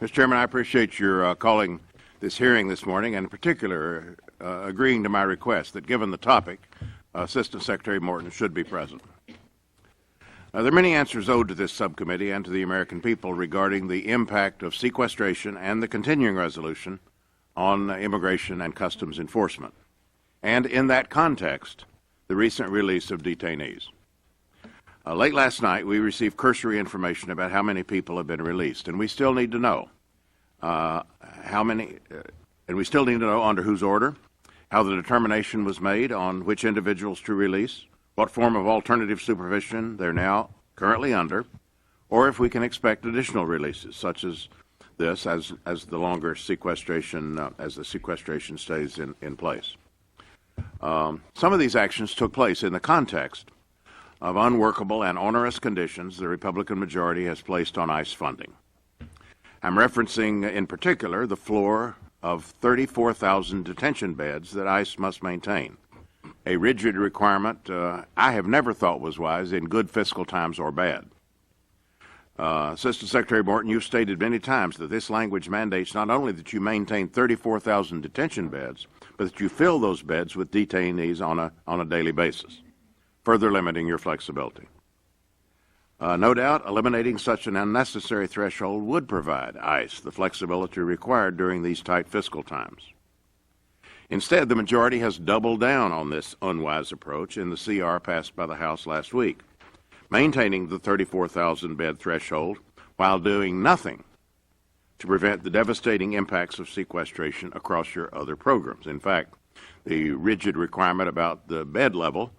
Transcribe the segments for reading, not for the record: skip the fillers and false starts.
Mr. Chairman, I appreciate your calling this hearing this morning, and in particular agreeing to my request that, given the topic, Assistant Secretary Morton should be present. There are many answers owed to this subcommittee and to the American people regarding the impact of sequestration and the continuing resolution on immigration and customs enforcement, and in that context, the recent release of detainees. Late last night, we received cursory information about how many people have been released, and we still need to know how many, and we still need to know under whose order, how the determination was made on which individuals to release, what form of alternative supervision they're now currently under, or if we can expect additional releases, such as this, as the longer sequestration, as the sequestration stays in place. Some of these actions took place in the context of unworkable and onerous conditions the Republican majority has placed on ICE funding. I'm referencing in particular the floor of 34,000 detention beds that ICE must maintain, a rigid requirement I have never thought was wise in good fiscal times or bad. Assistant Secretary Morton, you've stated many times that this language mandates not only that you maintain 34,000 detention beds, but that you fill those beds with detainees on a daily basis, further limiting your flexibility. No doubt, eliminating such an unnecessary threshold would provide ICE the flexibility required during these tight fiscal times. Instead, the majority has doubled down on this unwise approach in the CR passed by the House last week, maintaining the 34,000 bed threshold while doing nothing to prevent the devastating impacts of sequestration across your other programs. In fact, the rigid requirement about the bed level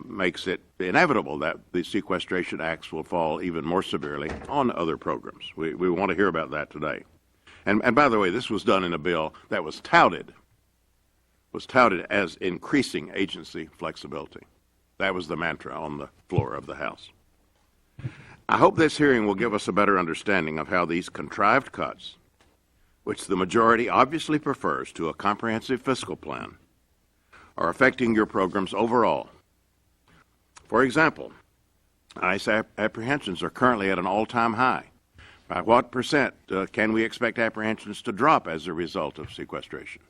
makes it inevitable that the sequestration acts will fall even more severely on other programs. We want to hear about that today. And by the way, this was done in a bill that was touted as increasing agency flexibility. That was the mantra on the floor of the House. I hope this hearing will give us a better understanding of how these contrived cuts, which the majority obviously prefers to a comprehensive fiscal plan, are affecting your programs overall. For example, ICE apprehensions are currently at an all-time high. By what percent can we expect apprehensions to drop as a result of sequestration?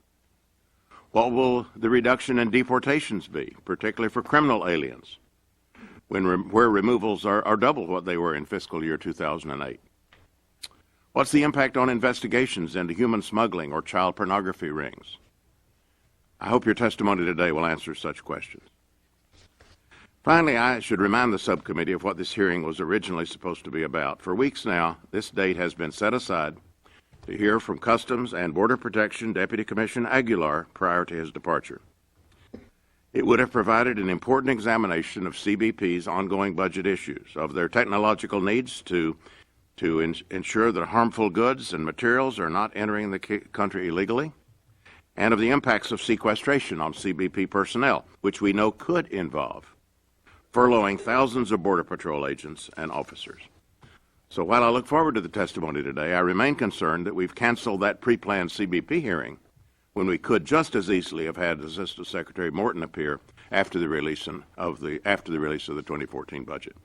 What will the reduction in deportations be, particularly for criminal aliens, where removals are double what they were in fiscal year 2008? What's the impact on investigations into human smuggling or child pornography rings? I hope your testimony today will answer such questions. Finally, I should remind the subcommittee of what this hearing was originally supposed to be about. For weeks now, this date has been set aside to hear from Customs and Border Protection Deputy Commissioner Aguilar prior to his departure. It would have provided an important examination of CBP's ongoing budget issues, of their technological needs to ensure that harmful goods and materials are not entering the country illegally, and of the impacts of sequestration on CBP personnel, which we know could involve furloughing thousands of Border Patrol agents and officers. So while I look forward to the testimony today, I remain concerned that we've canceled that pre-planned CBP hearing when we could just as easily have had Assistant Secretary Morton appear after the release of the 2014 budget.